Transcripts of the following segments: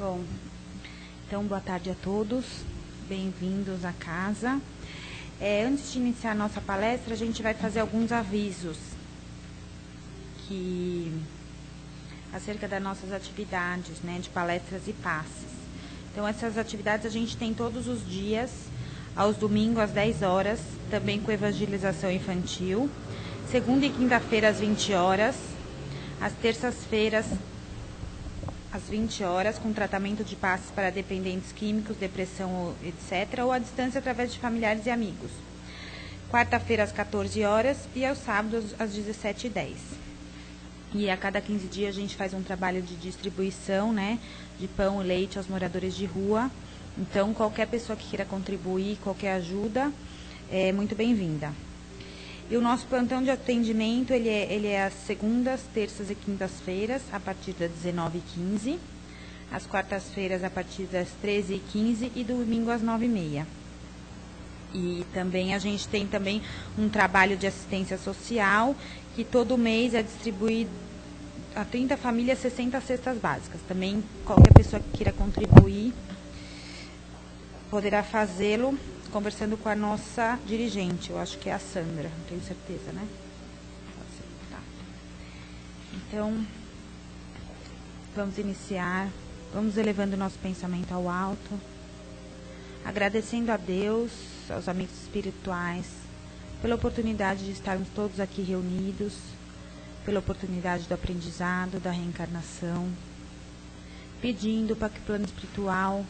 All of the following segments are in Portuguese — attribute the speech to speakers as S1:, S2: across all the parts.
S1: Bom, então boa tarde a todos, bem-vindos à casa. Antes de iniciar a nossa palestra, a gente vai fazer alguns avisos acerca das nossas atividades, de palestras e passes. Então, essas atividades a gente tem todos os dias, aos domingos às 10 horas, também com evangelização infantil, segunda e quinta-feira às 20 horas, às terças-feiras às 20 horas, com tratamento de passes para dependentes químicos, depressão, etc., ou à distância através de familiares e amigos. Quarta-feira às 14 horas e aos sábados às 17h10. E a cada 15 dias a gente faz um trabalho de distribuição, de pão e leite aos moradores de rua. Então, qualquer pessoa que queira contribuir, qualquer ajuda, é muito bem-vinda. E o nosso plantão de atendimento, ele é às segundas, terças e quintas-feiras, a partir das 19h15, às quartas-feiras, a partir das 13h15 e domingo às 9h30. E também a gente tem também um trabalho de assistência social, que todo mês é distribuído a 30 famílias 60 cestas básicas. Também qualquer pessoa que queira contribuir poderá fazê-lo conversando com a nossa dirigente, eu acho que é a Sandra, não tenho certeza, né? Tá. Então, vamos iniciar, vamos elevando o nosso pensamento ao alto, agradecendo a Deus, aos amigos espirituais, pela oportunidade de estarmos todos aqui reunidos, pela oportunidade do aprendizado, da reencarnação, pedindo para que o plano espiritual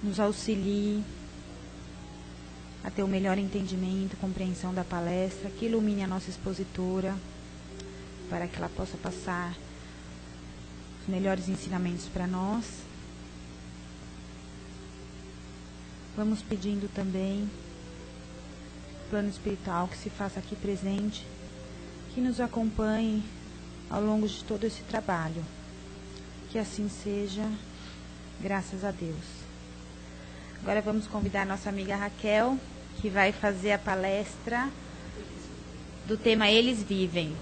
S1: nos auxilie a ter o melhor entendimento, compreensão da palestra, que ilumine a nossa expositora, para que ela possa passar os melhores ensinamentos para nós. Vamos pedindo também o plano espiritual que se faça aqui presente, que nos acompanhe ao longo de todo esse trabalho. Que assim seja, graças a Deus. Agora vamos convidar a nossa amiga Raquel, que vai fazer a palestra do tema Eles Vivem.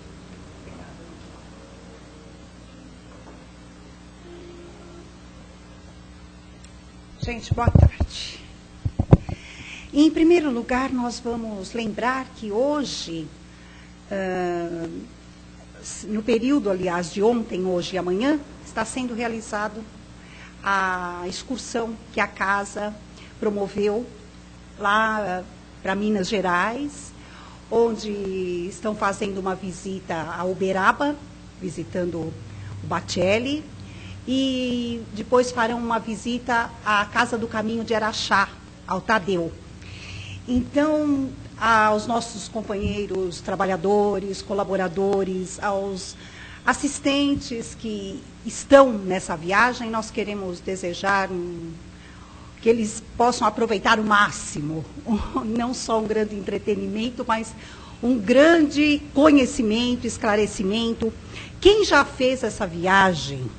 S2: Gente, boa tarde. Em primeiro lugar, nós vamos lembrar que hoje, no período, aliás, de ontem, hoje e amanhã, está sendo realizado a excursão que a casa promoveu lá para Minas Gerais, onde estão fazendo uma visita a Uberaba, visitando o Bacelli, e depois farão uma visita à Casa do Caminho de Araxá, ao Tadeu. Então, aos nossos companheiros, trabalhadores, colaboradores, aos assistentes que estão nessa viagem, nós queremos desejar que eles possam aproveitar o máximo, não só um grande entretenimento, mas um grande conhecimento, esclarecimento. Quem já fez essa viagem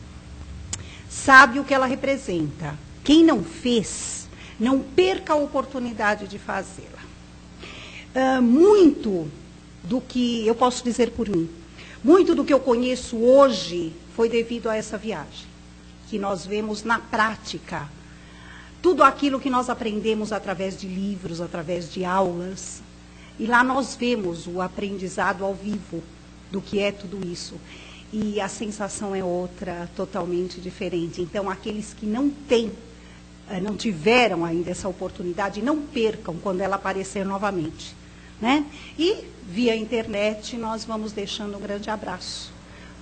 S2: sabe o que ela representa. Quem não fez, não perca a oportunidade de fazê-la. Muito do que eu posso dizer por mim, muito do que eu conheço hoje foi devido a essa viagem, que nós vemos na prática. Tudo aquilo que nós aprendemos através de livros, através de aulas. E lá nós vemos o aprendizado ao vivo do que é tudo isso. E a sensação é outra, totalmente diferente. Então, aqueles que não tiveram ainda essa oportunidade, não percam quando ela aparecer novamente. E, via internet, nós vamos deixando um grande abraço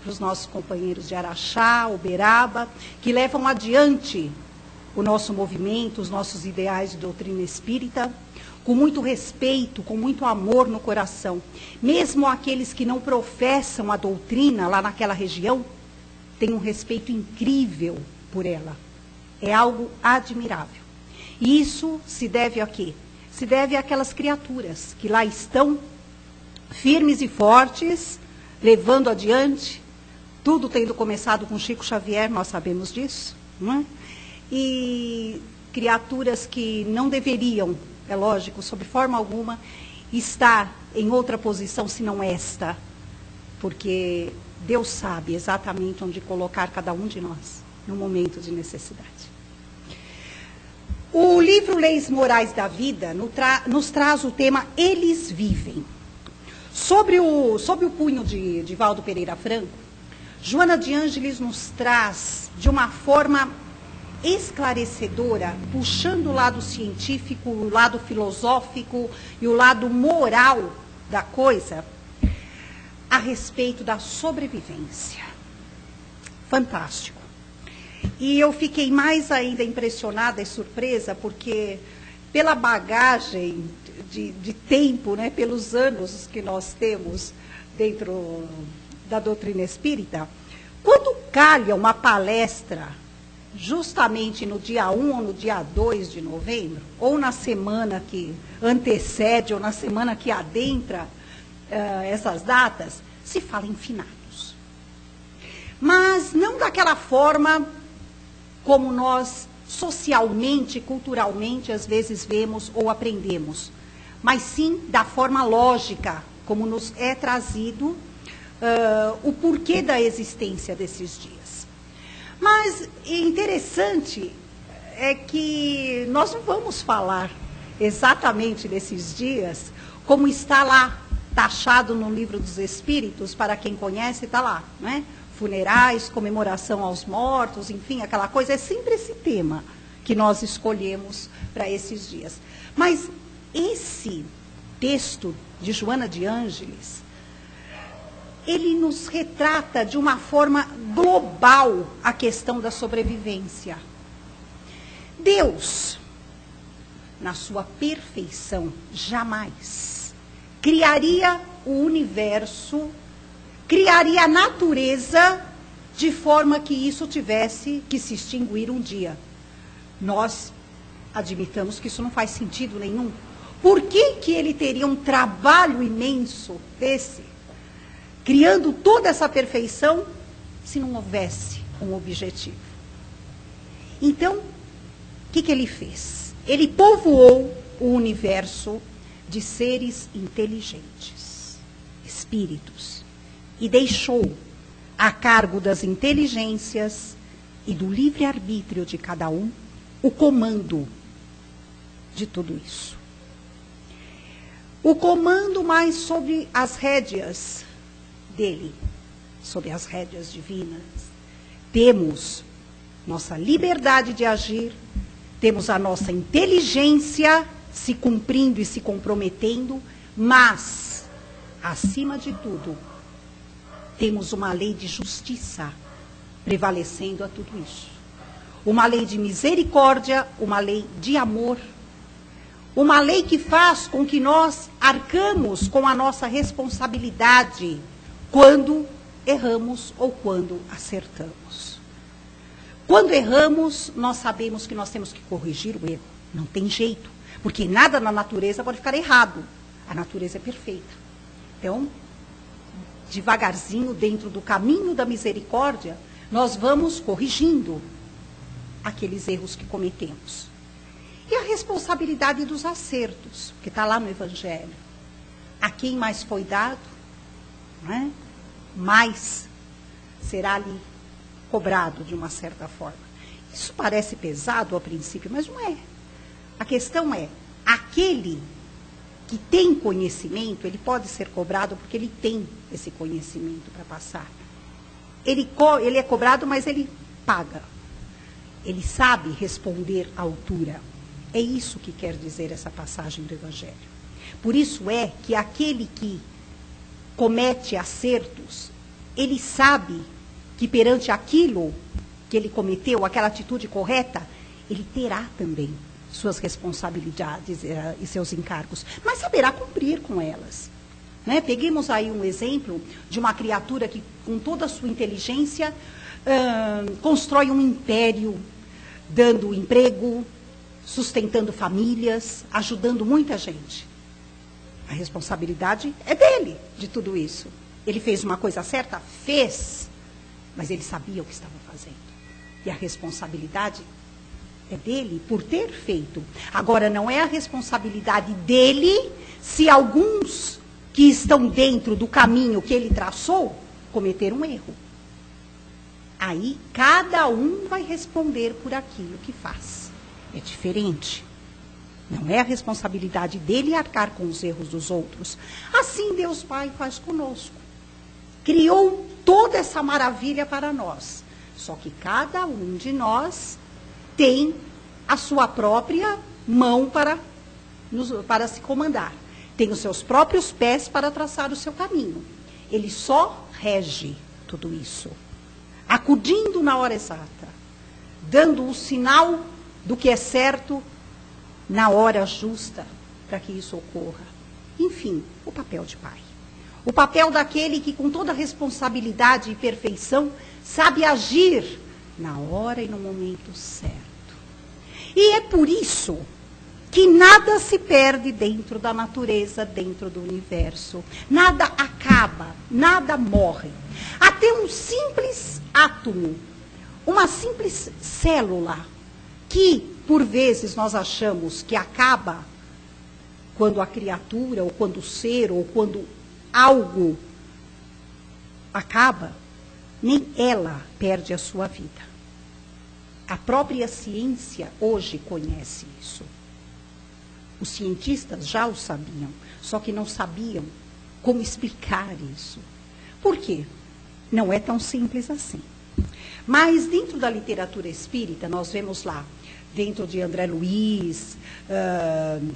S2: para os nossos companheiros de Araxá, Uberaba, que levam adiante o nosso movimento, os nossos ideais de doutrina espírita, com muito respeito, com muito amor no coração. Mesmo aqueles que não professam a doutrina lá naquela região, têm um respeito incrível por ela. É algo admirável. E isso se deve a quê? Se deve àquelas criaturas que lá estão, firmes e fortes, levando adiante, tudo tendo começado com Chico Xavier, nós sabemos disso, não é? E criaturas que não deveriam, é lógico, sob forma alguma, estar em outra posição senão esta, porque Deus sabe exatamente onde colocar cada um de nós. no momento de necessidade. O livro Leis Morais da Vida nos traz o tema Eles Vivem. Sob o punho de Divaldo Pereira Franco, Joana de Ângeles nos traz, de uma forma esclarecedora, puxando o lado científico, o lado filosófico e o lado moral da coisa, a respeito da sobrevivência. Fantástico. E eu fiquei mais ainda impressionada e surpresa, porque pela bagagem de tempo, né, pelos anos que nós temos dentro da doutrina espírita, quando calha uma palestra, justamente no dia 1 ou no dia 2 de novembro, ou na semana que antecede, ou na semana que adentra essas datas, se fala em finados. Mas não daquela forma como nós socialmente, culturalmente, às vezes vemos ou aprendemos, mas sim da forma lógica, como nos é trazido o porquê da existência desses dias. Mas interessante é que nós não vamos falar exatamente desses dias como está lá, taxado no Livro dos Espíritos, para quem conhece, está lá, né? Funerais, comemoração aos mortos, enfim, aquela coisa, é sempre esse tema que nós escolhemos para esses dias. Mas esse texto de Joana de Ângeles, ele nos retrata de uma forma global a questão da sobrevivência. Deus, na sua perfeição, jamais criaria o universo, criaria a natureza de forma que isso tivesse que se extinguir um dia. Nós admitamos que isso não faz sentido nenhum. Por que ele teria um trabalho imenso desse, criando toda essa perfeição, se não houvesse um objetivo? Então, o que ele fez? Ele povoou o universo de seres inteligentes, espíritos, e deixou a cargo das inteligências e do livre-arbítrio de cada um o comando de tudo isso. O comando mais sobre as rédeas dele, sobre as rédeas divinas. Temos nossa liberdade de agir, temos a nossa inteligência se cumprindo e se comprometendo, mas, acima de tudo, temos uma lei de justiça prevalecendo a tudo isso. Uma lei de misericórdia, uma lei de amor, uma lei que faz com que nós arcamos com a nossa responsabilidade quando erramos ou quando acertamos. Quando erramos, nós sabemos que nós temos que corrigir o erro. Não tem jeito, porque nada na natureza pode ficar errado. A natureza é perfeita. Então, devagarzinho, dentro do caminho da misericórdia, nós vamos corrigindo aqueles erros que cometemos. E a responsabilidade dos acertos, que está lá no Evangelho. A quem mais foi dado, não é? Mais será lhe cobrado de uma certa forma. Isso parece pesado ao princípio, mas não é. A questão é, aquele que tem conhecimento, ele pode ser cobrado porque ele tem esse conhecimento para passar. Ele é cobrado, mas ele paga. Ele sabe responder à altura. É isso que quer dizer essa passagem do Evangelho. Por isso é que aquele que comete acertos, ele sabe que perante aquilo que ele cometeu, aquela atitude correta, ele terá também suas responsabilidades e seus encargos, mas saberá cumprir com elas. Né? Peguemos aí um exemplo de uma criatura que, com toda a sua inteligência, constrói um império, dando emprego, sustentando famílias, ajudando muita gente. A responsabilidade é dele, de tudo isso. Ele fez uma coisa certa? Fez, mas ele sabia o que estava fazendo. E a responsabilidade é dele por ter feito. Agora, não é a responsabilidade dele se alguns que estão dentro do caminho que ele traçou cometeram um erro. Aí cada um vai responder por aquilo que faz. É diferente. Não é a responsabilidade dele arcar com os erros dos outros. Assim Deus Pai faz conosco. Criou toda essa maravilha para nós. Só que cada um de nós tem a sua própria mão para se comandar. Tem os seus próprios pés para traçar o seu caminho. Ele só rege tudo isso, acudindo na hora exata, dando o sinal do que é certo na hora justa para que isso ocorra. Enfim, o papel de pai. O papel daquele que, com toda responsabilidade e perfeição, sabe agir na hora e no momento certo. E é por isso que nada se perde dentro da natureza, dentro do universo. Nada acaba, nada morre. Até um simples átomo, uma simples célula, que por vezes nós achamos que acaba quando a criatura, ou quando o ser, ou quando algo acaba, nem ela perde a sua vida. A própria ciência hoje conhece isso. Os cientistas já o sabiam, só que não sabiam como explicar isso. Por quê? Não é tão simples assim. Mas dentro da literatura espírita, nós vemos lá, dentro de André Luiz,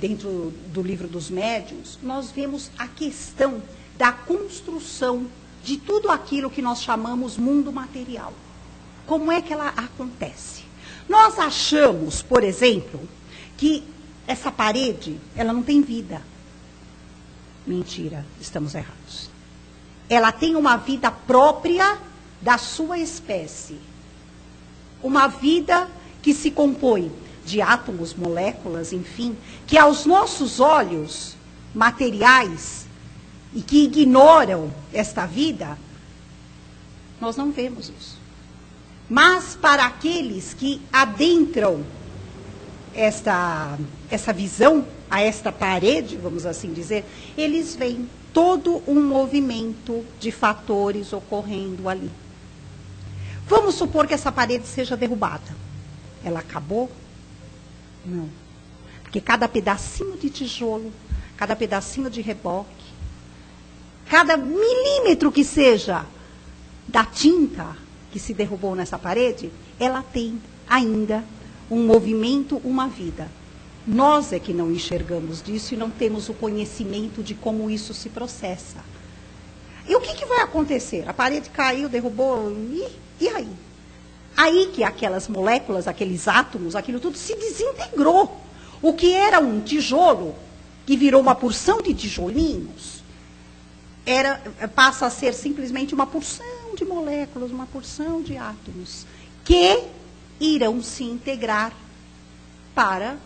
S2: dentro do livro dos médiuns, nós vemos a questão da construção de tudo aquilo que nós chamamos mundo material. Como é que ela acontece? Nós achamos, por exemplo, que essa parede, ela não tem vida. Mentira, estamos errados. Ela tem uma vida própria da sua espécie. Uma vida que se compõe de átomos, moléculas, enfim, que aos nossos olhos materiais e que ignoram esta vida, nós não vemos isso. Mas para aqueles que adentram essa visão, a esta parede, vamos assim dizer, eles veem todo um movimento de fatores ocorrendo ali. Vamos supor que essa parede seja derrubada. Ela acabou? Não. Porque cada pedacinho de tijolo, cada pedacinho de reboque, cada milímetro que seja da tinta que se derrubou nessa parede, ela tem ainda um movimento, uma vida. Nós é que não enxergamos disso e não temos o conhecimento de como isso se processa. E o que vai acontecer? A parede caiu, derrubou, e aí? Aí que aquelas moléculas, aqueles átomos, aquilo tudo se desintegrou. O que era um tijolo, que virou uma porção de tijolinhos, passa a ser simplesmente uma porção de moléculas, uma porção de átomos, que irão se integrar para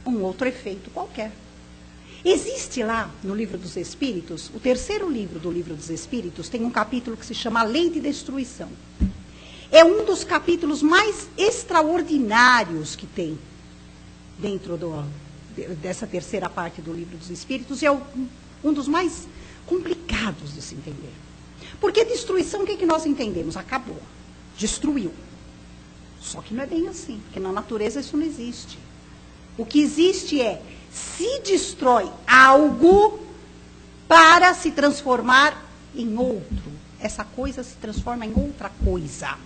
S2: um outro efeito qualquer. Existe lá no Livro dos Espíritos, o terceiro livro do Livro dos Espíritos, tem um capítulo que se chama Lei de Destruição. É um dos capítulos mais extraordinários que tem dentro dessa terceira parte do Livro dos Espíritos, e é um dos mais complicados de se entender. Porque destruição, o que nós entendemos? Acabou, destruiu. Só que não é bem assim, porque na natureza isso não existe. O que existe é, se destrói algo para se transformar em outro. Essa coisa se transforma em outra coisa.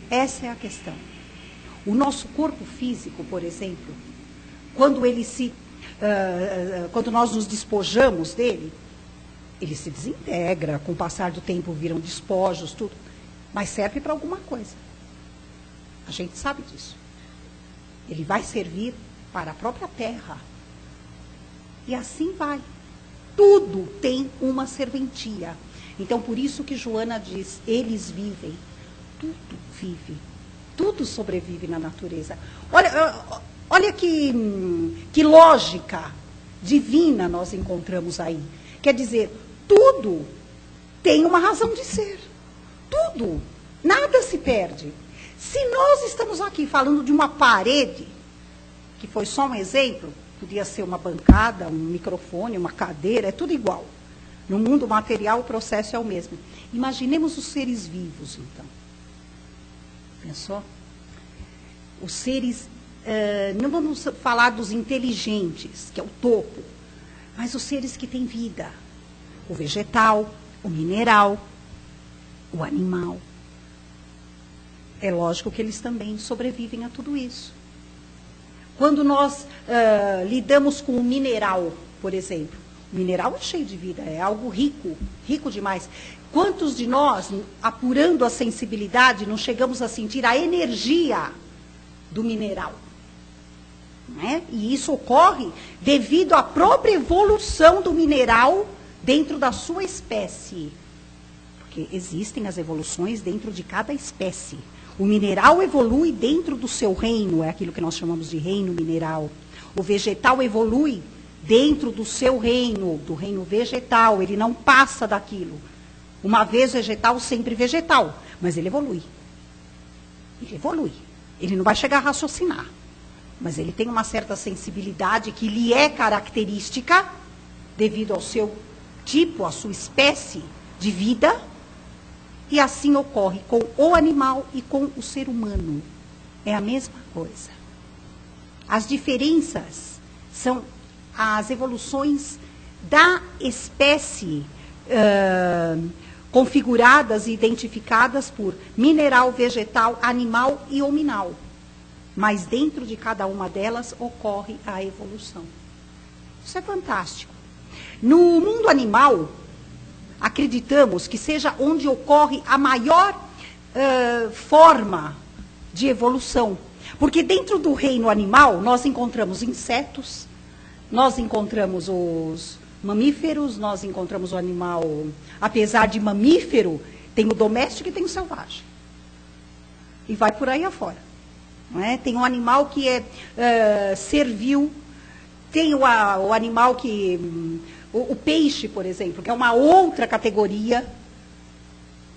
S2: Essa é a questão. O nosso corpo físico, por exemplo, quando nós nos despojamos dele, ele se desintegra, com o passar do tempo viram despojos, tudo. Mas serve para alguma coisa. A gente sabe disso. Ele vai servir para a própria terra. E assim vai. Tudo tem uma serventia. Então, por isso que Joana diz, eles vivem. Tudo vive. Tudo sobrevive na natureza. Olha que lógica divina nós encontramos aí. Quer dizer, tudo tem uma razão de ser. Tudo. Nada se perde. Se nós estamos aqui falando de uma parede, que foi só um exemplo, podia ser uma bancada, um microfone, uma cadeira, é tudo igual. No mundo material o processo é o mesmo. Imaginemos os seres vivos, então. Pensou? Os seres, não vamos falar dos inteligentes, que é o topo, mas os seres que têm vida. O vegetal, o mineral, o animal. É lógico que eles também sobrevivem a tudo isso. Quando nós lidamos com o mineral, por exemplo, o mineral é cheio de vida, é algo rico, rico demais. Quantos de nós, apurando a sensibilidade, não chegamos a sentir a energia do mineral? Né? E isso ocorre devido à própria evolução do mineral dentro da sua espécie. Porque existem as evoluções dentro de cada espécie. O mineral evolui dentro do seu reino, é aquilo que nós chamamos de reino mineral. O vegetal evolui dentro do seu reino, do reino vegetal, ele não passa daquilo. Uma vez vegetal, sempre vegetal, mas ele evolui. Ele evolui. Ele não vai chegar a raciocinar, mas ele tem uma certa sensibilidade que lhe é característica devido ao seu tipo, à sua espécie de vida. E assim ocorre com o animal e com o ser humano. É a mesma coisa. As diferenças são as evoluções da espécie configuradas e identificadas por mineral, vegetal, animal e hominal. Mas dentro de cada uma delas ocorre a evolução. Isso é fantástico. No mundo animal, acreditamos que seja onde ocorre a maior forma de evolução. Porque dentro do reino animal, nós encontramos insetos, nós encontramos os mamíferos, nós encontramos o animal, apesar de mamífero, tem o doméstico e tem o selvagem. E vai por aí afora. Não é? Tem um animal que é servil, tem o animal que... O peixe, por exemplo, que é uma outra categoria.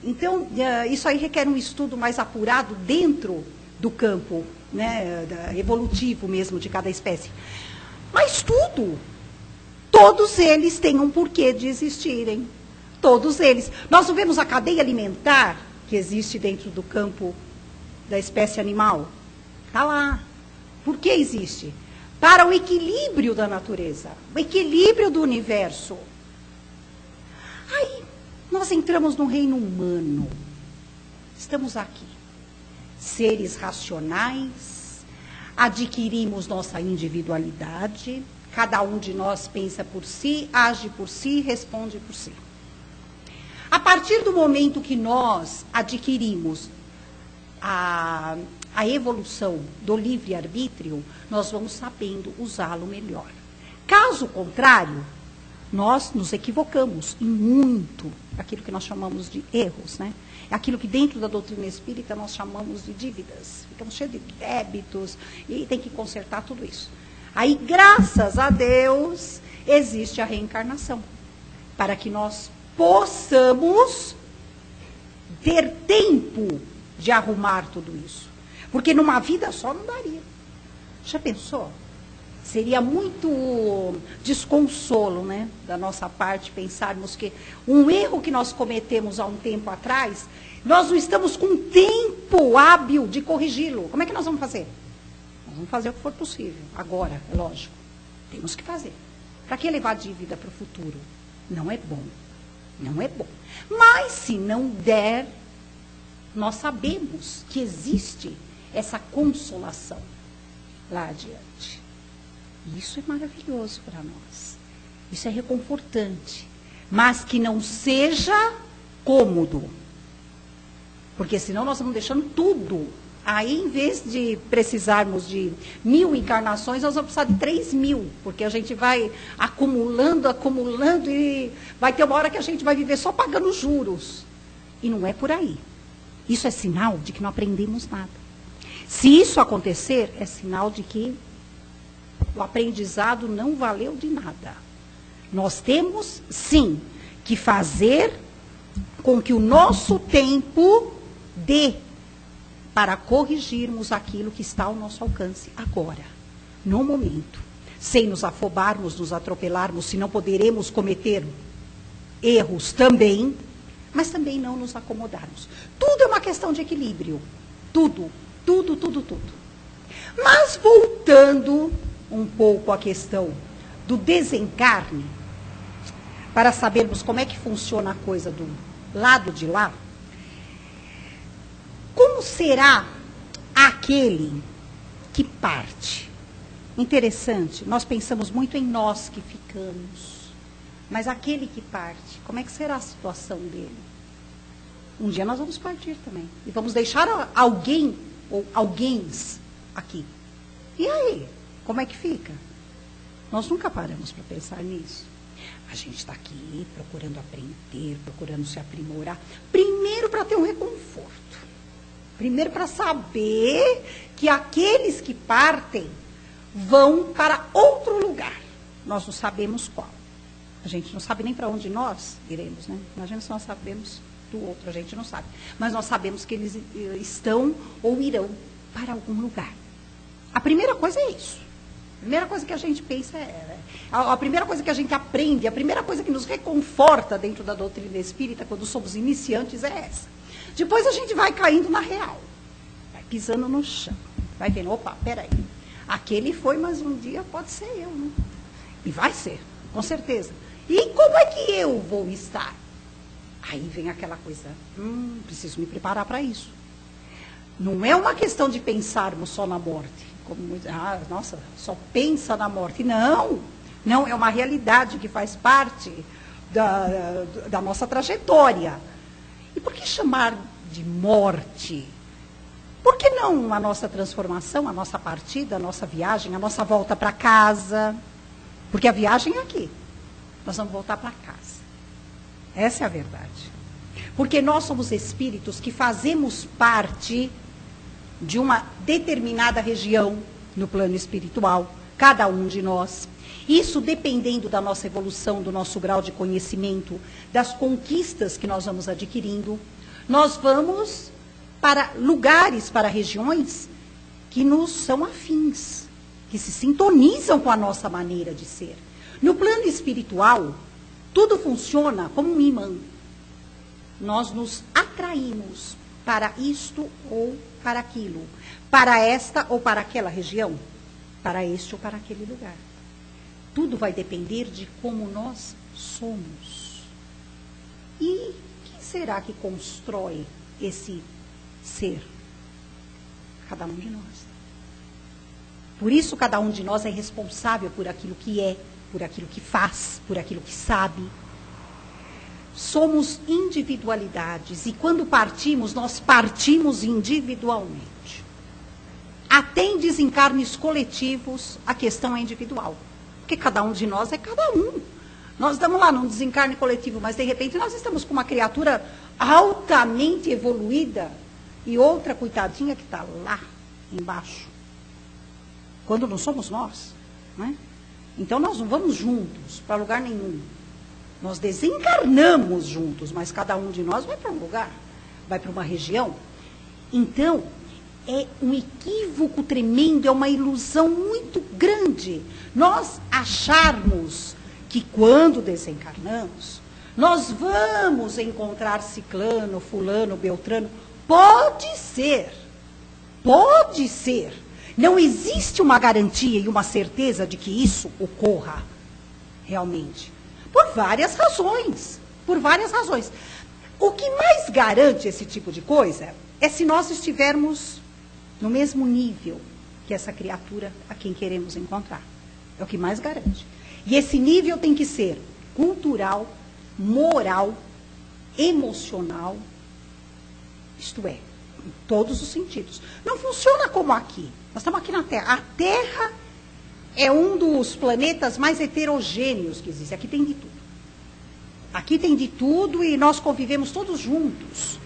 S2: Então, isso aí requer um estudo mais apurado dentro do campo, né, evolutivo mesmo de cada espécie. Mas todos eles têm um porquê de existirem. Todos eles. Nós não vemos a cadeia alimentar que existe dentro do campo da espécie animal? Está lá. Por que existe? Para o equilíbrio da natureza, o equilíbrio do universo. Aí, nós entramos no reino humano. Estamos aqui, seres racionais, adquirimos nossa individualidade, cada um de nós pensa por si, age por si, responde por si. A partir do momento que nós adquirimos a evolução do livre-arbítrio, nós vamos sabendo usá-lo melhor. Caso contrário, nós nos equivocamos em muito, aquilo que nós chamamos de erros, né? É aquilo que dentro da doutrina espírita nós chamamos de dívidas. Ficamos cheios de débitos e tem que consertar tudo isso. Aí, graças a Deus, existe a reencarnação, para que nós possamos ter tempo de arrumar tudo isso. Porque numa vida só não daria. Já pensou? Seria muito desconsolo, né, da nossa parte pensarmos que um erro que nós cometemos há um tempo atrás, nós não estamos com tempo hábil de corrigi-lo. Como é que nós vamos fazer? Nós vamos fazer o que for possível. Agora, é lógico. Temos que fazer. Para que levar dívida para o futuro? Não é bom. Não é bom. Mas se não der, nós sabemos que existe essa consolação lá adiante. Isso é maravilhoso para nós. Isso é reconfortante. Mas que não seja cômodo. Porque senão nós vamos deixando tudo. Aí, em vez de precisarmos de 1000 encarnações, nós vamos precisar de 3000. Porque a gente vai acumulando, acumulando e vai ter uma hora que a gente vai viver só pagando juros. E não é por aí. Isso é sinal de que não aprendemos nada. Se isso acontecer, é sinal de que o aprendizado não valeu de nada. Nós temos, sim, que fazer com que o nosso tempo dê para corrigirmos aquilo que está ao nosso alcance agora, no momento. Sem nos afobarmos, nos atropelarmos, se não poderemos cometer erros também, mas também não nos acomodarmos. Tudo é uma questão de equilíbrio. Tudo, tudo, tudo, tudo. Mas voltando um pouco à questão do desencarne, para sabermos como é que funciona a coisa do lado de lá, como será aquele que parte? Interessante, nós pensamos muito em nós que ficamos, mas aquele que parte, como é que será a situação dele? Um dia nós vamos partir também, e vamos deixar alguém ou alguéms aqui. E aí, como é que fica? Nós nunca paramos para pensar nisso. A gente está aqui procurando aprender, procurando se aprimorar. Primeiro para ter um reconforto. Primeiro para saber que aqueles que partem vão para outro lugar. Nós não sabemos qual. A gente não sabe nem para onde nós iremos, né? Imagina se nós sabemos do outro, a gente não sabe. Mas nós sabemos que eles estão ou irão para algum lugar. A primeira coisa é isso. A primeira coisa que a gente pensa a primeira coisa que a gente aprende, a primeira coisa que nos reconforta dentro da doutrina espírita, quando somos iniciantes, é essa. Depois a gente vai caindo na real, vai pisando no chão, vai vendo, opa, peraí, aquele foi, mas um dia pode ser eu, né? E vai ser, com certeza. E como é que eu vou estar? Aí vem aquela coisa, preciso me preparar para isso. Não é uma questão de pensarmos só na morte. Como, nossa, só pensa na morte. Não, não, é uma realidade que faz parte da nossa trajetória. E por que chamar de morte? Por que não a nossa transformação, a nossa partida, a nossa viagem, a nossa volta para casa? Porque a viagem é aqui. Nós vamos voltar para casa. Essa é a verdade. Porque nós somos espíritos que fazemos parte de uma determinada região no plano espiritual, cada um de nós. Isso dependendo da nossa evolução, do nosso grau de conhecimento, das conquistas que nós vamos adquirindo, nós vamos para lugares, para regiões que nos são afins, que se sintonizam com a nossa maneira de ser. No plano espiritual, tudo funciona como um imã. Nós nos atraímos para isto ou para aquilo, para esta ou para aquela região, para este ou para aquele lugar. Tudo vai depender de como nós somos. E quem será que constrói esse ser? Cada um de nós. Por isso, cada um de nós é responsável por aquilo que é, por aquilo que faz, por aquilo que sabe. Somos individualidades e quando partimos, nós partimos individualmente. Até em desencarnes coletivos, a questão é individual. Porque cada um de nós é cada um. Nós estamos lá num desencarne coletivo, mas de repente nós estamos com uma criatura altamente evoluída e outra coitadinha que está lá embaixo. Quando não somos nós, né? Então nós não vamos juntos para lugar nenhum. Nós desencarnamos juntos, mas cada um de nós vai para um lugar, vai para uma região. Então, é um equívoco tremendo, é uma ilusão muito grande nós acharmos que quando desencarnamos, nós vamos encontrar ciclano, fulano, beltrano. Pode ser, pode ser. Não existe uma garantia e uma certeza de que isso ocorra realmente. Por várias razões, por várias razões. O que mais garante esse tipo de coisa é se nós estivermos no mesmo nível que essa criatura a quem queremos encontrar. É o que mais garante. E esse nível tem que ser cultural, moral, emocional, isto é, em todos os sentidos. Não funciona como aqui. Nós estamos aqui na Terra. A Terra é um dos planetas mais heterogêneos que existe. Aqui tem de tudo. Aqui tem de tudo e nós convivemos todos juntos,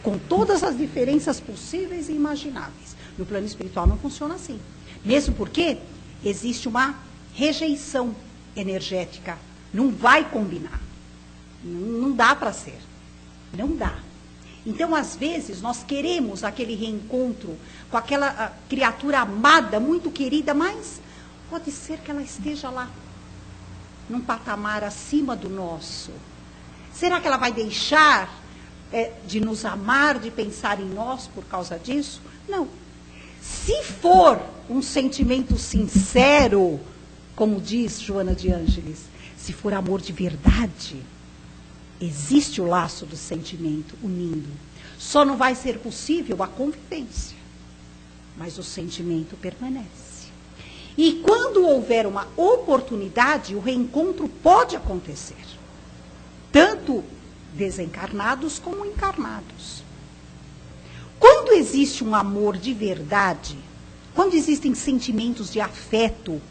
S2: com todas as diferenças possíveis e imagináveis. No plano espiritual não funciona assim. Mesmo porque existe uma rejeição energética. Não vai combinar. Não dá para ser. Não dá. Então, às vezes, nós queremos aquele reencontro com aquela criatura amada, muito querida, mas pode ser que ela esteja lá, num patamar acima do nosso. Será que ela vai deixar de nos amar, de pensar em nós por causa disso. Não. Se for um sentimento sincero, como diz Joana de Ângeles, se for amor de verdade, existe o laço do sentimento unindo. Só não vai ser possível a convivência, mas o sentimento permanece. E quando houver uma oportunidade, o reencontro pode acontecer. Tanto desencarnados como encarnados. Quando existe um amor de verdade, quando existem sentimentos de afeto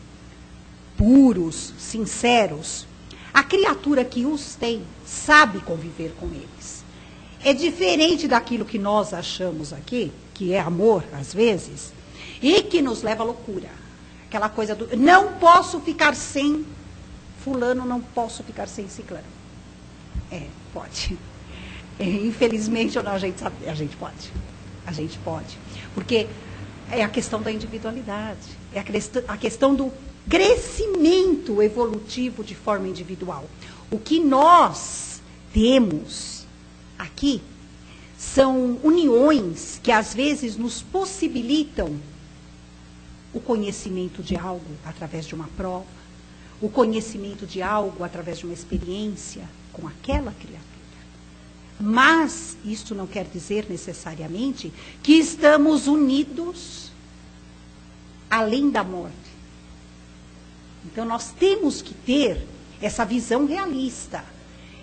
S2: puros, sinceros, a criatura que os tem sabe conviver com eles. É diferente daquilo que nós achamos aqui, que é amor, às vezes, e que nos leva à loucura. Aquela coisa do, não posso ficar sem fulano, não posso ficar sem ciclano. Pode. Infelizmente, ou não, a gente pode. A gente pode. Porque é a questão da individualidade. É a questão do crescimento evolutivo de forma individual. O que nós temos aqui são uniões que às vezes nos possibilitam o conhecimento de algo através de uma prova, o conhecimento de algo através de uma experiência com aquela criatura. Mas isto não quer dizer necessariamente que estamos unidos além da morte. Então nós temos que ter essa visão realista.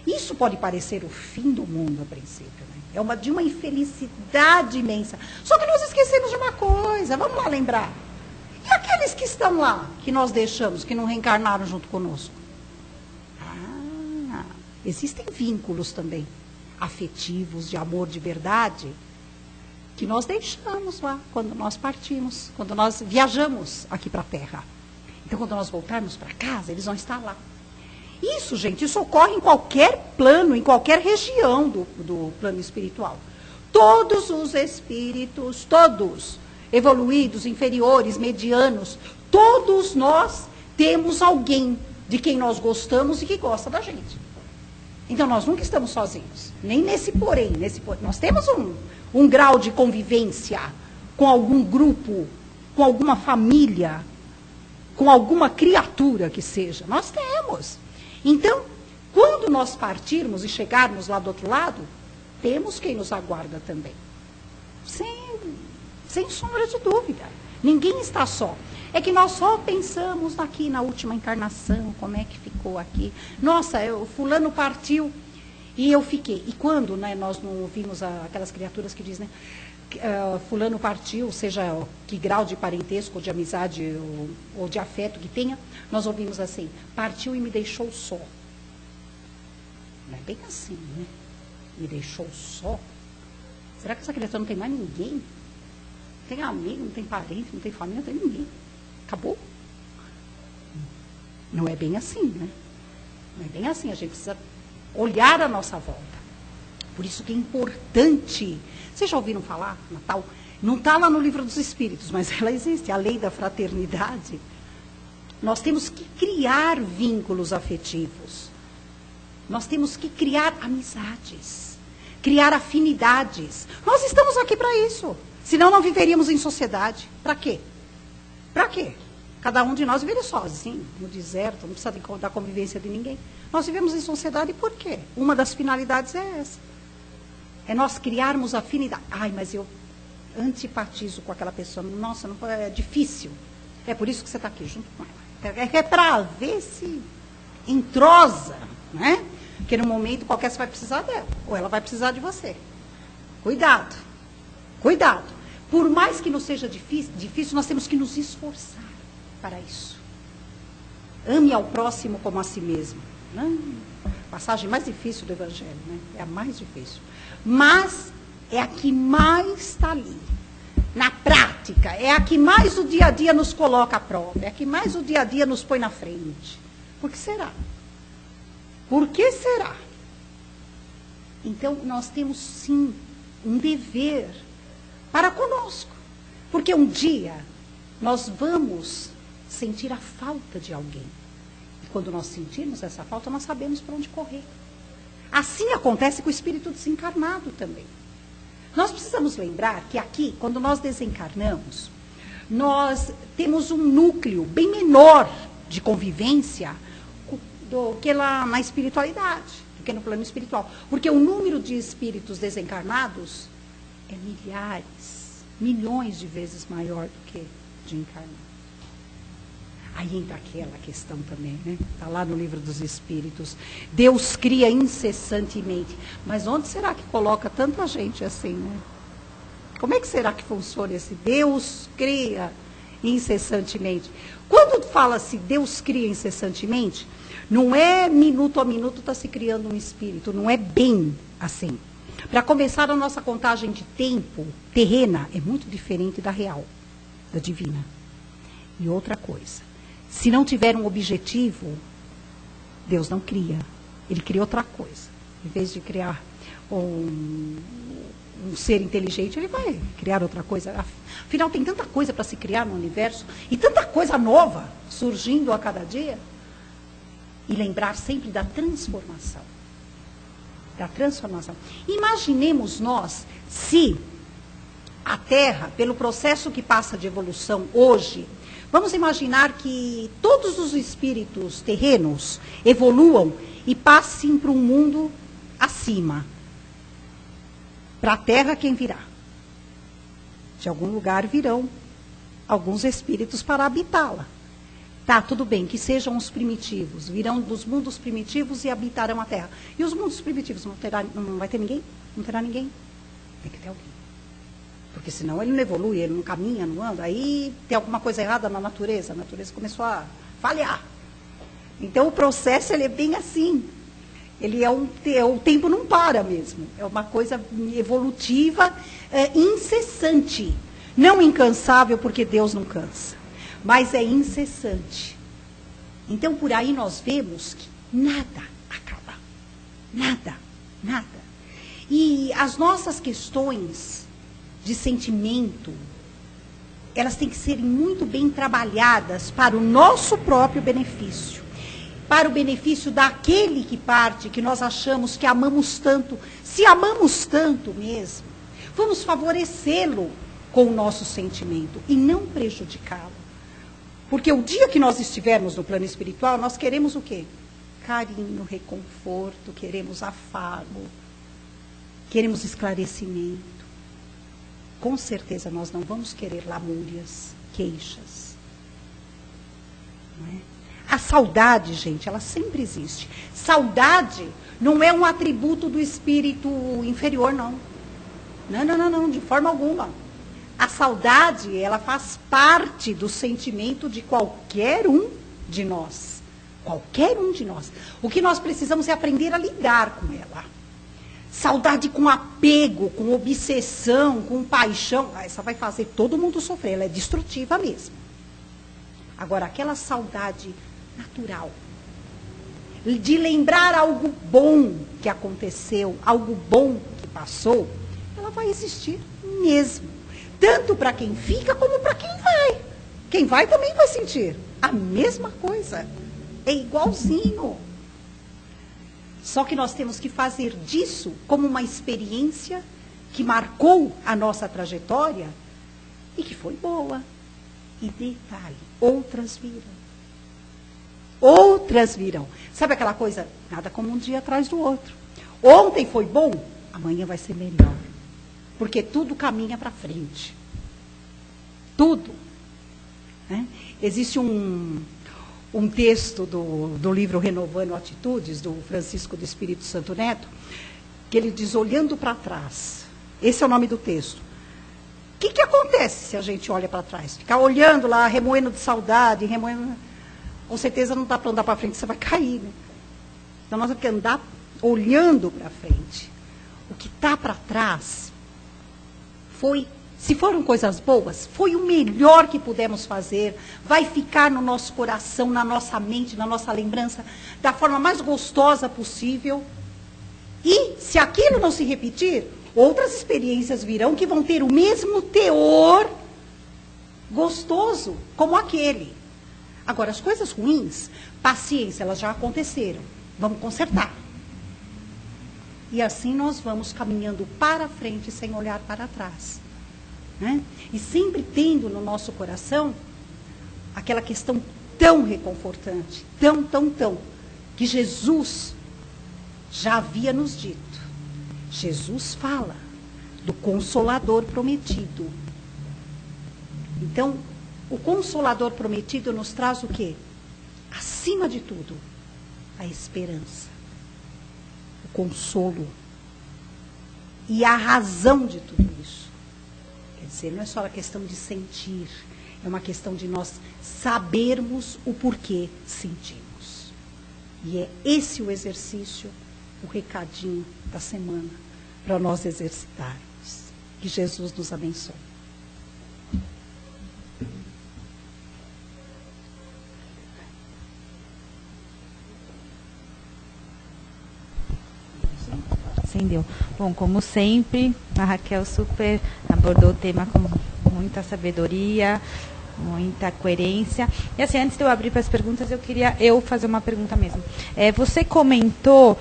S2: Isso pode parecer o fim do mundo a princípio, né? É de uma infelicidade imensa. Só que nós esquecemos de uma coisa, vamos lá lembrar. E aqueles que estão lá, que nós deixamos, que não reencarnaram junto conosco? Existem vínculos também, afetivos, de amor de verdade, que nós deixamos lá, quando nós partimos, quando nós viajamos aqui para a Terra. Então, quando nós voltarmos para casa, eles vão estar lá. Isso, gente, isso ocorre em qualquer plano, em qualquer região do plano espiritual. Todos os espíritos, todos, evoluídos, inferiores, medianos, todos nós temos alguém de quem nós gostamos e que gosta da gente. Então, nós nunca estamos sozinhos, nem nesse porém. Nós temos um grau de convivência com algum grupo, com alguma família, com alguma criatura que seja. Nós temos. Então, quando nós partirmos e chegarmos lá do outro lado, temos quem nos aguarda também. Sem sombra de dúvida. Ninguém está só. É que nós só pensamos aqui na última encarnação, como é que ficou aqui. Nossa, fulano partiu e eu fiquei. E quando, né, nós não ouvimos aquelas criaturas que dizem, né, fulano partiu, seja que grau de parentesco, ou de amizade, ou de afeto que tenha, nós ouvimos assim, partiu e me deixou só. Não é bem assim, né? Me deixou só. Será que essa criatura não tem mais ninguém? Não tem amigo, não tem parente, não tem família, não tem ninguém. Acabou? Não é bem assim, né? Não é bem assim, a gente precisa olhar a nossa volta. Por isso que é importante. Vocês já ouviram falar, Natal? Não está lá no Livro dos Espíritos, mas ela existe, a lei da fraternidade. Nós temos que criar vínculos afetivos. Nós temos que criar amizades, criar afinidades. Nós estamos aqui para isso. Senão não viveríamos em sociedade. Para quê? Para quê? Cada um de nós vive sozinho, no deserto, não precisa da convivência de ninguém. Nós vivemos em sociedade por quê? Uma das finalidades é essa. É nós criarmos afinidade. Ai, mas eu antipatizo com aquela pessoa. Nossa, não, é difícil. É por isso que você está aqui junto com ela. É para ver se entrosa, né? Porque no momento qualquer você vai precisar dela, ou ela vai precisar de você. Cuidado. Cuidado. Por mais que não seja difícil, nós temos que nos esforçar para isso. Ame ao próximo como a si mesmo. A passagem mais difícil do Evangelho, né? É a mais difícil. Mas é a que mais está ali. Na prática, é a que mais o dia a dia nos coloca à prova. É a que mais o dia a dia nos põe na frente. Por que será? Por que será? Então, nós temos sim um dever para conosco. Porque um dia nós vamos sentir a falta de alguém. E quando nós sentirmos essa falta, nós sabemos para onde correr. Assim acontece com o espírito desencarnado também. Nós precisamos lembrar que aqui, quando nós desencarnamos, nós temos um núcleo bem menor de convivência do que lá na espiritualidade, do que no plano espiritual. Porque o número de espíritos desencarnados é milhares, milhões de vezes maior do que de encarnados. Aí entra aquela questão também, né? Está lá no livro dos Espíritos. Deus cria incessantemente. Mas onde será que coloca tanta gente assim, né? Como é que será que funciona esse Deus cria incessantemente? Quando fala-se Deus cria incessantemente, não é minuto a minuto está se criando um espírito, não é bem assim. Para começar, a nossa contagem de tempo terrena é muito diferente da real, da divina. E outra coisa, se não tiver um objetivo, Deus não cria. Ele cria outra coisa. Em vez de criar um ser inteligente, ele vai criar outra coisa. Afinal, tem tanta coisa para se criar no universo, e tanta coisa nova surgindo a cada dia. E lembrar sempre da transformação. Da transformação. Imaginemos nós se a Terra, pelo processo que passa de evolução hoje, vamos imaginar que todos os espíritos terrenos evoluam e passem para um mundo acima. Para a Terra, quem virá? De algum lugar virão alguns espíritos para habitá-la. Tá, tudo bem, que sejam os primitivos, virão dos mundos primitivos e habitarão a Terra. E os mundos primitivos, não vai ter ninguém? Não terá ninguém? Tem que ter alguém. Porque senão ele não evolui, ele não caminha, não anda. Aí tem alguma coisa errada na natureza. A natureza começou a falhar. Então o processo ele é bem assim. Ele o tempo não para mesmo. É uma coisa evolutiva, incessante. Não incansável, porque Deus não cansa. Mas é incessante. Então por aí nós vemos que nada acaba. Nada, nada. E as nossas questões de sentimento, elas têm que ser muito bem trabalhadas para o nosso próprio benefício, para o benefício daquele que parte, que nós achamos que amamos tanto. Se amamos tanto mesmo, vamos favorecê-lo com o nosso sentimento e não prejudicá-lo. Porque o dia que nós estivermos no plano espiritual, nós queremos o quê? Carinho, reconforto, queremos afago, queremos esclarecimento. Com certeza nós não vamos querer lamúrias, queixas. Não é? A saudade, gente, ela sempre existe. Saudade não é um atributo do espírito inferior, não. Não, de forma alguma. A saudade, ela faz parte do sentimento de qualquer um de nós. Qualquer um de nós. O que nós precisamos é aprender a lidar com ela. Saudade com apego, com obsessão, com paixão, essa vai fazer todo mundo sofrer, ela é destrutiva mesmo. Agora, aquela saudade natural, de lembrar algo bom que aconteceu, algo bom que passou, ela vai existir mesmo. Tanto para quem fica como para quem vai. Quem vai também vai sentir a mesma coisa. É igualzinho. Só que nós temos que fazer disso como uma experiência que marcou a nossa trajetória e que foi boa. E detalhe, outras virão. Outras virão. Sabe aquela coisa? Nada como um dia atrás do outro. Ontem foi bom, amanhã vai ser melhor. Porque tudo caminha para frente. Tudo. Né? Existe um texto do livro Renovando Atitudes, do Francisco do Espírito Santo Neto, que ele diz, olhando para trás. Esse é o nome do texto. O que acontece se a gente olha para trás? Ficar olhando lá, remoendo de saudade, remoendo... Com certeza não dá para andar para frente, você vai cair. Né? Então nós temos que andar olhando para frente. O que está para trás foi, se foram coisas boas, foi o melhor que pudemos fazer, vai ficar no nosso coração, na nossa mente, na nossa lembrança, da forma mais gostosa possível. E, se aquilo não se repetir, outras experiências virão que vão ter o mesmo teor gostoso como aquele. Agora, as coisas ruins, paciência, elas já aconteceram. Vamos consertar. E assim nós vamos caminhando para frente sem olhar para trás. Né? E sempre tendo no nosso coração aquela questão tão reconfortante, tão, que Jesus já havia nos dito. Jesus fala do Consolador prometido. Então, o Consolador prometido nos traz o quê? Acima de tudo, a esperança, o consolo e a razão de tudo isso. Quer dizer, não é só a questão de sentir, é uma questão de nós sabermos o porquê sentimos. E é esse o exercício, o recadinho da semana, para nós exercitarmos. Que Jesus nos abençoe.
S1: Acendeu. Bom, como sempre, a Raquel super abordou o tema com muita sabedoria, muita coerência. E assim, antes de eu abrir para as perguntas, eu queria fazer uma pergunta mesmo. Você comentou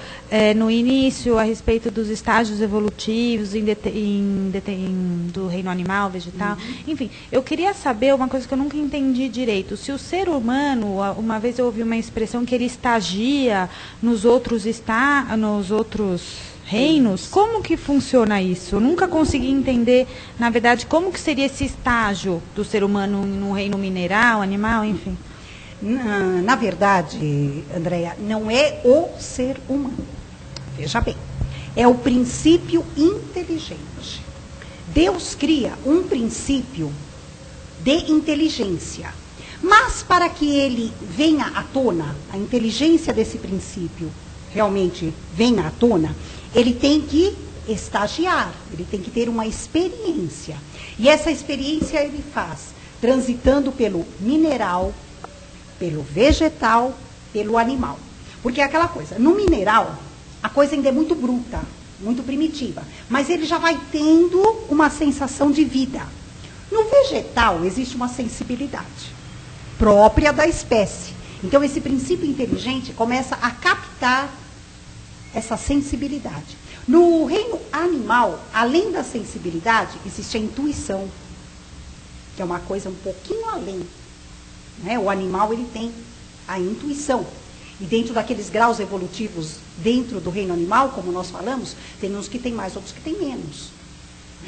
S1: no início a respeito dos estágios evolutivos do reino animal, vegetal. Enfim, eu queria saber uma coisa que eu nunca entendi direito. Se o ser humano, uma vez eu ouvi uma expressão que ele estagia nos outros reinos, como que funciona isso? Eu nunca consegui entender, na verdade, como que seria esse estágio do ser humano no reino mineral, animal, enfim.
S2: Na verdade, Andréia, não é o ser humano. Veja bem, é o princípio inteligente. Deus cria um princípio de inteligência. Mas para que ele venha à tona, a inteligência desse princípio realmente venha à tona, ele tem que estagiar, ele tem que ter uma experiência. E essa experiência ele faz transitando pelo mineral, pelo vegetal, pelo animal. Porque é aquela coisa, no mineral, a coisa ainda é muito bruta, muito primitiva, mas ele já vai tendo uma sensação de vida. No vegetal existe uma sensibilidade própria da espécie. Então esse princípio inteligente começa a captar essa sensibilidade. No reino animal, além da sensibilidade, existe a intuição, que é uma coisa um pouquinho além. Né? O animal ele tem a intuição. E dentro daqueles graus evolutivos, dentro do reino animal, como nós falamos, tem uns que tem mais, outros que tem menos.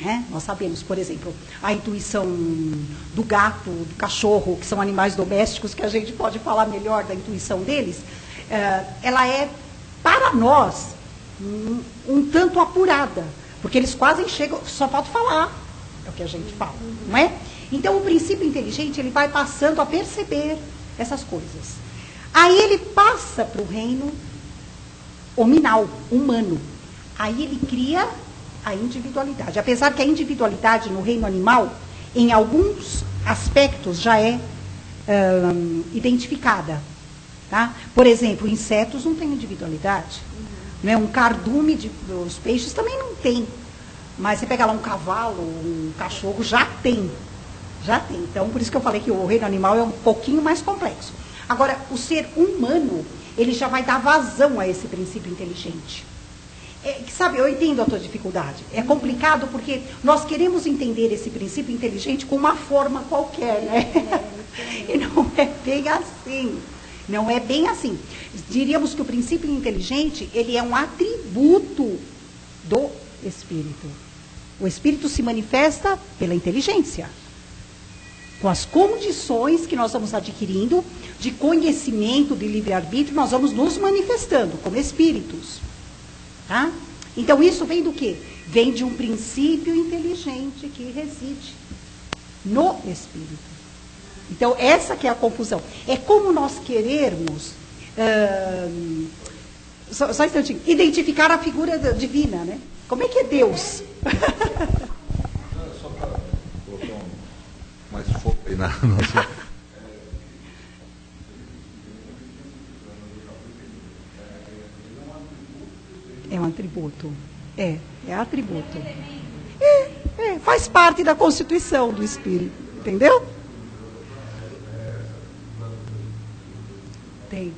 S2: Né? Nós sabemos, por exemplo, a intuição do gato, do cachorro, que são animais domésticos, que a gente pode falar melhor da intuição deles, ela é, para nós, um tanto apurada, porque eles quase chegam, só falta falar, é o que a gente fala, não é? Então, o princípio inteligente, ele vai passando a perceber essas coisas. Aí ele passa para o reino hominal, humano. Aí ele cria a individualidade. Apesar que a individualidade no reino animal, em alguns aspectos, já é identificada. Tá? Por exemplo, insetos não têm individualidade. Né? Um cardume dos peixes também não tem. Mas você pega lá um cavalo, um cachorro, já tem. Já tem. Então, por isso que eu falei que o reino animal é um pouquinho mais complexo. Agora, o ser humano, ele já vai dar vazão a esse princípio inteligente. Sabe, eu entendo a tua dificuldade. É complicado porque nós queremos entender esse princípio inteligente com uma forma qualquer, né? E não é bem assim. Não é bem assim. Diríamos que o princípio inteligente, ele é um atributo do espírito. O espírito se manifesta pela inteligência. Com as condições que nós vamos adquirindo de conhecimento, de livre-arbítrio, nós vamos nos manifestando como espíritos. Tá? Então, isso vem do quê? Vem de um princípio inteligente que reside no espírito. Então, essa que é a confusão. É como nós querermos, só um instantinho, identificar a figura divina, né? Como é que é Deus?
S3: Só para colocar mais foco aí na nossa...
S2: É um atributo. É atributo. Faz parte da constituição do espírito. Entendeu? Tem.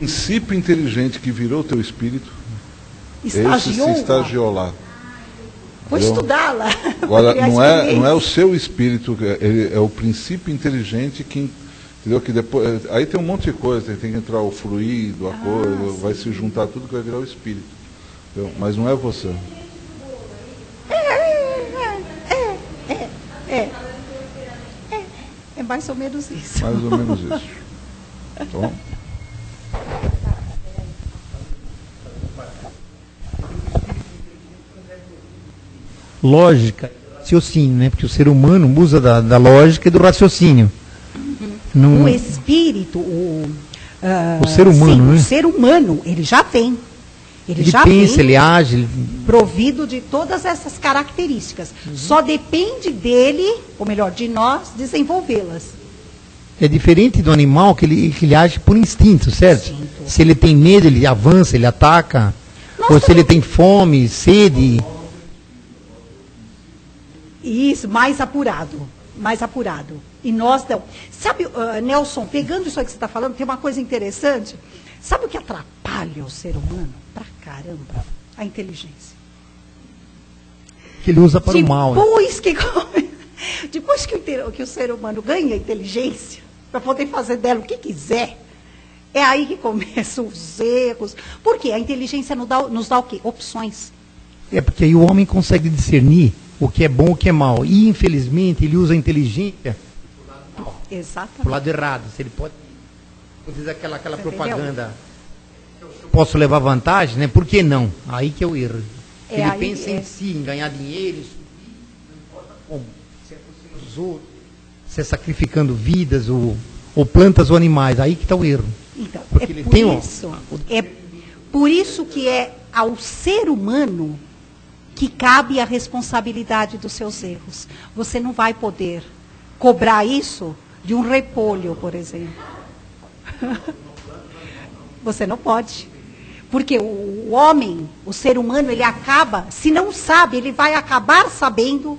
S3: princípio inteligente que virou teu espírito,
S2: Estagiou.
S3: esse se estagiou lá.
S2: Vou
S3: Entendeu?
S2: estudá-la.
S3: Agora,
S2: Criar
S3: não é
S2: experiência.
S3: o seu espírito, é o princípio inteligente que, entendeu? Que depois, aí tem um monte de coisa, tem que entrar o fluido, a coisa, vai se juntar tudo que vai virar o espírito. Entendeu? Mas não é você.
S2: É mais ou menos isso.
S3: Mais ou menos isso. Tá bom?
S4: Lógica, raciocínio, né? Porque o ser humano usa da lógica e do raciocínio. Não,
S2: O espírito,
S4: o ser humano, né?
S2: O ser humano, ele já vem. Ele
S4: ele
S2: já
S4: pensa,
S2: vem
S4: ele age, ele...
S2: provido de todas essas características. Só depende dele, ou melhor, de nós, desenvolvê-las.
S4: é diferente do animal que ele age por instinto, certo?
S2: Instinto.
S4: Se ele tem medo, ele avança, ele ataca.
S2: Nossa,
S4: Ou se ele tem fome, sede.
S2: Isso, mais apurado. Mais apurado. E nós não. Sabe, Nelson, pegando isso aí que você está falando, tem uma coisa interessante. Sabe o que atrapalha o ser humano? Pra caramba, a inteligência.
S4: Que ele usa para o mal. Né?
S2: Depois que o ser humano ganha inteligência, para poder fazer dela o que quiser, é aí que começam os erros. Por quê? A inteligência nos dá o quê? Opções.
S4: É porque aí o homem consegue discernir o que é bom e o que é mal. E, infelizmente, ele usa a inteligência para o
S2: Exatamente.
S4: lado errado. Se ele pode dizer aquela
S2: Você
S4: propaganda, eu posso levar vantagem, né? Por que não? Aí que é o erro.
S2: É
S4: Ele
S2: aí,
S4: pensa
S2: é.
S4: em si, em ganhar dinheiro, em subir, não importa como. Se é por cima dos outros, se é sacrificando vidas ou plantas ou animais. Aí que está o erro.
S2: Então,
S4: Porque ele
S2: é por isso que é ao ser humano que cabe a responsabilidade dos seus erros. Você não vai poder cobrar isso de um repolho, por exemplo. Você não pode. Porque o homem, o ser humano, ele acaba, se não sabe, ele vai acabar sabendo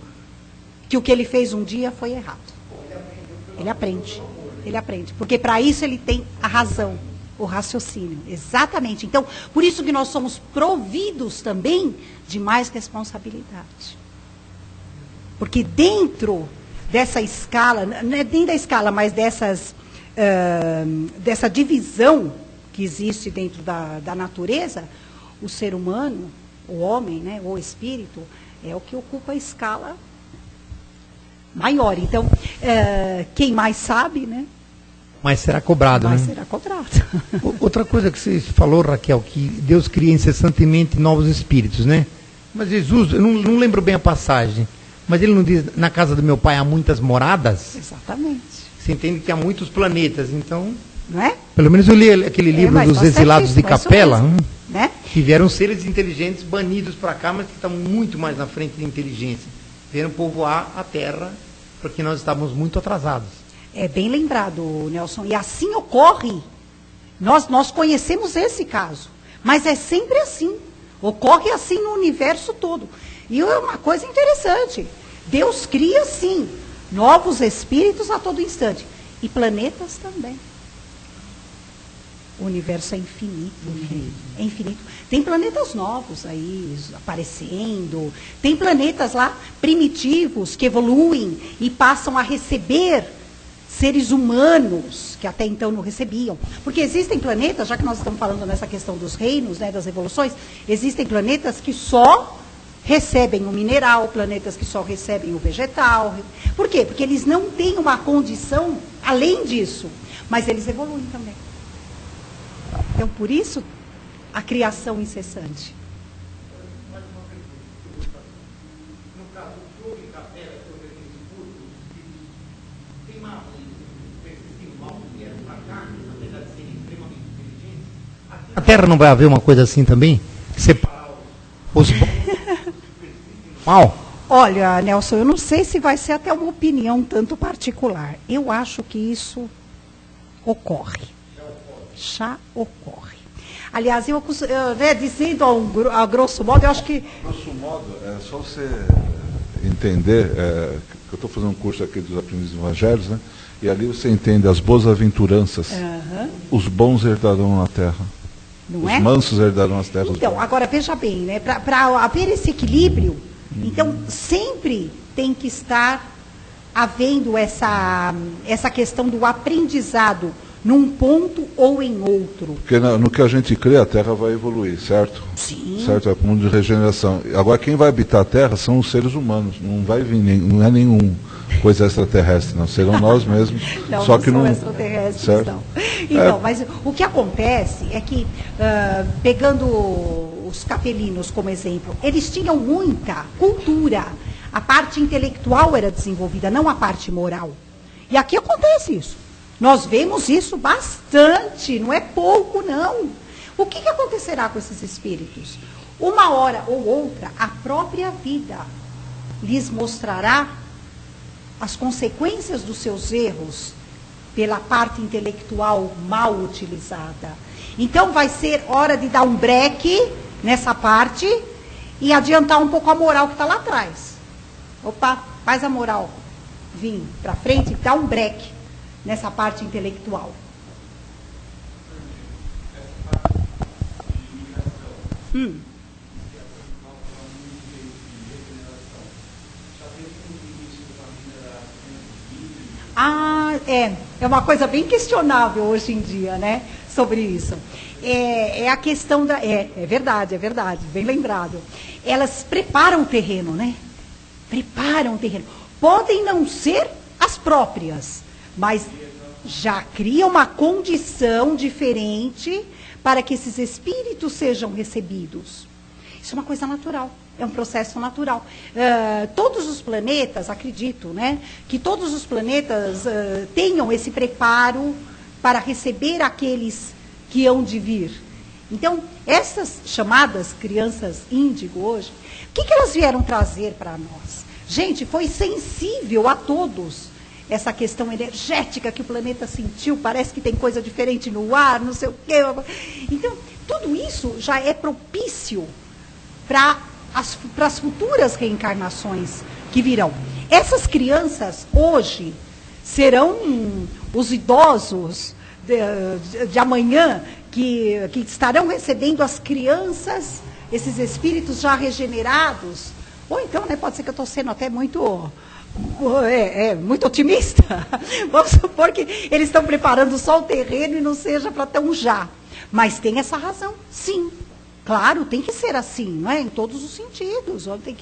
S2: que o que ele fez um dia foi errado. Ele aprende. Ele aprende. Porque para isso ele tem a razão, o raciocínio. Exatamente. Então, por isso que nós somos providos também de mais responsabilidade. Porque dentro dessa escala, não é nem da escala, mas dessa divisão que existe dentro da natureza, o ser humano, o homem, né, o espírito, é o que ocupa a escala maior. Então, quem mais sabe, né?
S4: Mas será cobrado,
S2: Mas
S4: né?
S2: será cobrado.
S4: Outra coisa que você falou, Raquel, que Deus cria incessantemente novos espíritos, né? Mas Jesus, eu não lembro bem a passagem, mas ele não diz, na casa do meu pai há muitas moradas?
S2: Exatamente.
S4: Você entende que há muitos planetas, então...
S2: Não é?
S4: Pelo menos eu li aquele livro
S2: mas
S4: dos
S2: tá
S4: exilados de
S2: certíssimo, é isso
S4: Capela,
S2: mesmo, né?
S4: que vieram seres inteligentes banidos para cá, mas que estão muito mais na frente de inteligência. Vieram povoar a Terra, porque nós estávamos muito atrasados.
S2: É bem lembrado, Nelson. E assim ocorre. Nós conhecemos esse caso. Mas é sempre assim. Ocorre assim no universo todo. E é uma coisa interessante. Deus cria, sim, novos espíritos a todo instante. E planetas também. O universo é infinito. É infinito. Tem planetas novos aí aparecendo. Tem planetas lá primitivos que evoluem e passam a receber seres humanos que até então não recebiam. Porque existem planetas, já que nós estamos falando nessa questão dos reinos, né, das evoluções, existem planetas que só recebem o mineral, planetas que só recebem o vegetal. Por quê? Porque eles não têm uma condição além disso, mas eles evoluem também. Então, por isso, a criação incessante.
S4: A Terra não vai haver uma coisa assim também? Separar os bons mal?
S2: Olha, Nelson, eu não sei se vai ser até uma opinião tanto particular. Eu acho que isso ocorre. Já ocorre. Aliás, dizendo a grosso modo, eu acho que...
S3: Grosso modo, é só você entender, que eu estou fazendo um curso aqui dos Aprendizes Evangelhos, né? E ali você entende as boas-aventuranças Os bons herdarão na terra.
S2: Não
S3: Os
S2: é?
S3: mansos herdarão as terras.
S2: Então, agora veja bem, né? Para haver esse equilíbrio, então sempre tem que estar havendo essa questão do aprendizado num ponto ou em outro.
S3: Porque no que a gente crê, a Terra vai evoluir, certo?
S2: Sim.
S3: Certo, é para o mundo de regeneração. Agora, quem vai habitar a Terra são os seres humanos. Não vai vir, não é nenhum coisa extraterrestre, não. Serão nós mesmos.
S2: Não,
S3: só que
S2: são
S3: não
S2: extraterrestres,
S3: certo?
S2: não. Então, mas o que acontece é que, pegando os capelinos como exemplo, eles tinham muita cultura. A parte intelectual era desenvolvida, não a parte moral. E aqui acontece isso. Nós vemos isso bastante, não é pouco, não. O que acontecerá com esses espíritos? Uma hora ou outra, a própria vida lhes mostrará as consequências dos seus erros pela parte intelectual mal utilizada. Então, vai ser hora de dar um breque nessa parte e adiantar um pouco a moral que está lá atrás. Opa, faz a moral vir para frente e dá um breque nessa parte intelectual. É uma coisa bem questionável hoje em dia, né, sobre isso. É a questão da... É verdade, bem lembrado. Elas preparam o terreno, né? Preparam o terreno. Podem não ser as próprias, mas já cria uma condição diferente para que esses espíritos sejam recebidos. Isso é uma coisa natural, é um processo natural. Todos os planetas, acredito, né, que todos os planetas tenham esse preparo para receber aqueles que hão de vir. Então, essas chamadas crianças índigo hoje, o que elas vieram trazer para nós? Gente, foi sensível a todos essa questão energética que o planeta sentiu, parece que tem coisa diferente no ar, não sei o quê. Então, tudo isso já é propício para as futuras reencarnações que virão. Essas crianças, hoje, serão os idosos de amanhã, que estarão recebendo as crianças, esses espíritos já regenerados. Ou então, né, pode ser que eu estou sendo até muito otimista. Vamos supor que eles estão preparando só o terreno e não seja para tão já. Mas tem essa razão, sim. Claro, tem que ser assim, não é? Em todos os sentidos. Tem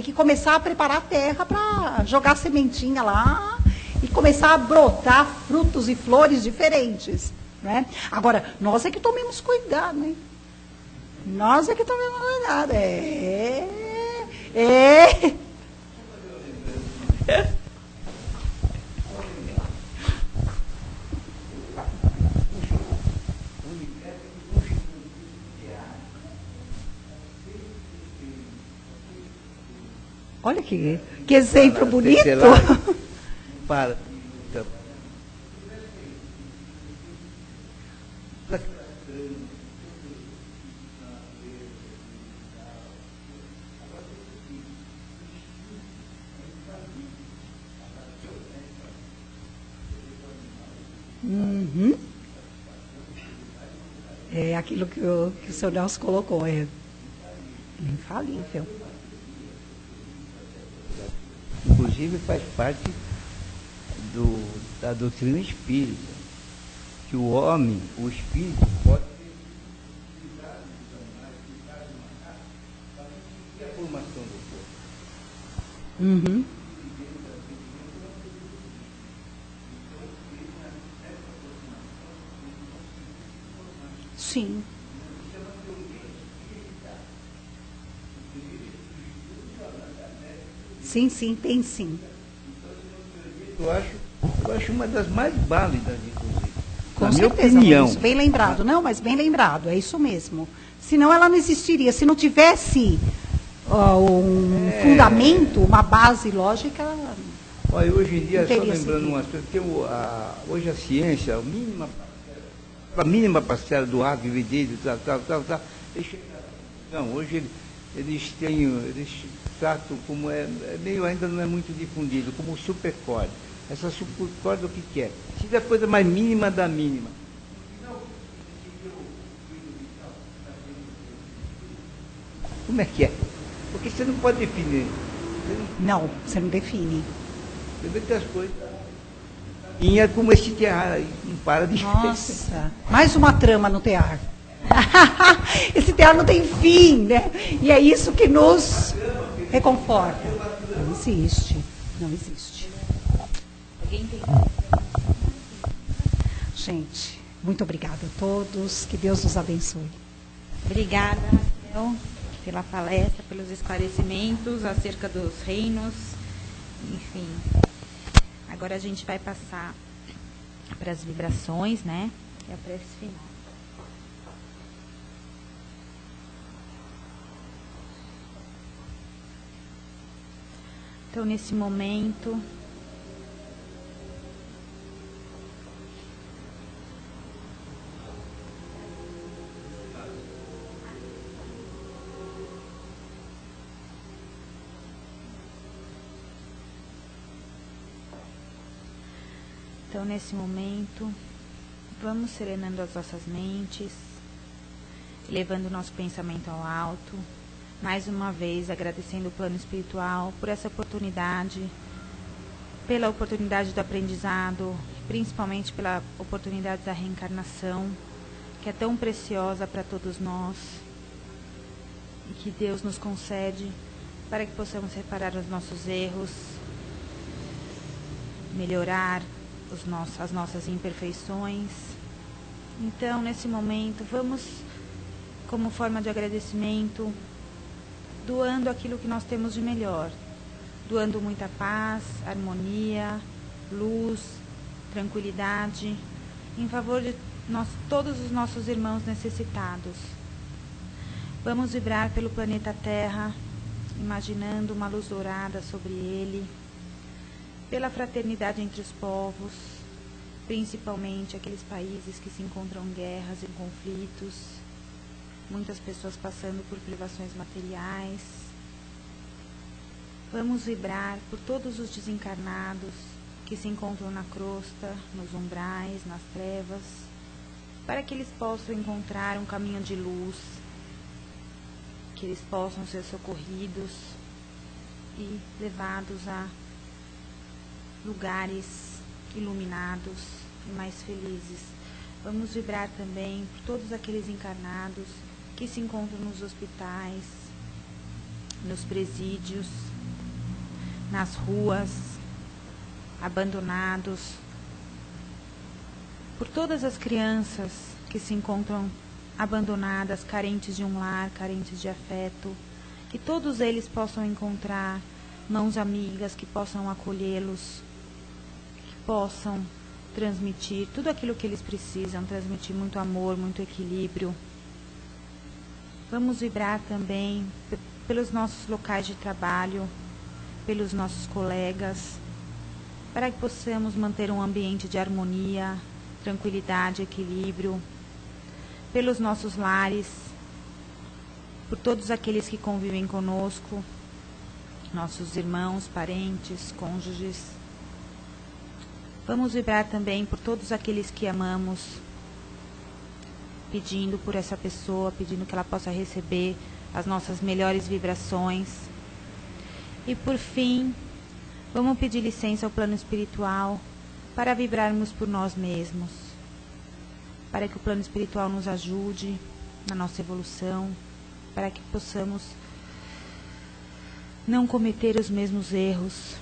S2: que começar a preparar a terra para jogar a sementinha lá e começar a brotar frutos e flores diferentes. Né? Agora, nós é que tomemos cuidado, né? Nós é que tomemos cuidado. Olha que exemplo bonito.
S5: Para.
S2: Uhum. É aquilo que o senhor Nelson colocou, é infalível.
S5: Inclusive faz parte da doutrina espírita, que o homem, o espírito, pode utilizar dos animais, utilizar de uma casa, para conseguir a formação do corpo.
S2: Uhum. Sim. Sim, tem sim.
S5: Eu acho uma das mais válidas, inclusive.
S2: Com
S5: na minha
S2: certeza,
S5: opinião.
S2: Maurício, bem lembrado. Não, mas bem lembrado, é isso mesmo. Senão ela não existiria. Se não tivesse um fundamento, uma base lógica...
S5: Olha, hoje em dia,
S2: não
S5: só
S2: teria
S5: lembrando
S2: seguido.
S5: umas coisas, hoje a ciência, a mínima parcela do agrividez, tal, hoje eles tratam como meio ainda não é muito difundido, como supercorde. Essa supercorde o que é? Se é a coisa mais mínima da mínima, Como é que é? Porque você não pode definir.
S2: Não, você não define.
S5: Você vê que as coisas. E é como esse tear aí, não para de
S2: Nossa, mais uma trama no tear. Esse tear não tem fim, né? E é isso que nos reconforta. Não existe, não existe.
S1: Alguém tem?
S2: Gente, muito obrigada a todos. Que Deus nos abençoe.
S1: Obrigada, Raquel, pela palestra, pelos esclarecimentos acerca dos reinos. Enfim, agora a gente vai passar para as vibrações, né? E a prece final. Então, nesse momento, vamos serenando as nossas mentes, levando o nosso pensamento ao alto, mais uma vez agradecendo o plano espiritual por essa oportunidade, pela oportunidade do aprendizado, principalmente pela oportunidade da reencarnação, que é tão preciosa para todos nós, e que Deus nos concede para que possamos reparar os nossos erros, melhorar as nossas imperfeições. Então, nesse momento, vamos, como forma de agradecimento, doando aquilo que nós temos de melhor, doando muita paz, harmonia, luz, tranquilidade, em favor de todos os nossos irmãos necessitados. Vamos vibrar pelo planeta Terra, imaginando uma luz dourada sobre ele, pela fraternidade entre os povos, principalmente aqueles países que se encontram em guerras e conflitos, muitas pessoas passando por privações materiais. Vamos vibrar por todos os desencarnados que se encontram na crosta, nos umbrais, nas trevas, para que eles possam encontrar um caminho de luz, que eles possam ser socorridos e levados a lugares iluminados e mais felizes. Vamos vibrar também por todos aqueles encarnados que se encontram nos hospitais, nos presídios, nas ruas, abandonados, por todas as crianças que se encontram abandonadas, carentes de um lar, carentes de afeto, que todos eles possam encontrar mãos amigas que possam acolhê-los, possam transmitir tudo aquilo que eles precisam, transmitir muito amor, muito equilíbrio. Vamos vibrar também pelos nossos locais de trabalho, pelos nossos colegas, para que possamos manter um ambiente de harmonia, tranquilidade, equilíbrio, pelos nossos lares, por todos aqueles que convivem conosco, nossos irmãos, parentes, cônjuges. Vamos vibrar também por todos aqueles que amamos, pedindo por essa pessoa, pedindo que ela possa receber as nossas melhores vibrações. E por fim, vamos pedir licença ao plano espiritual para vibrarmos por nós mesmos, para que o plano espiritual nos ajude na nossa evolução, para que possamos não cometer os mesmos erros.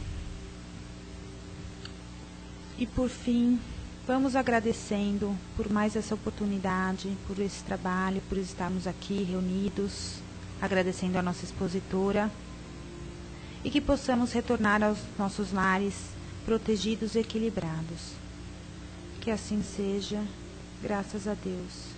S1: E por fim, vamos agradecendo por mais essa oportunidade, por esse trabalho, por estarmos aqui reunidos, agradecendo a nossa expositora, e que possamos retornar aos nossos lares protegidos e equilibrados. Que assim seja, graças a Deus.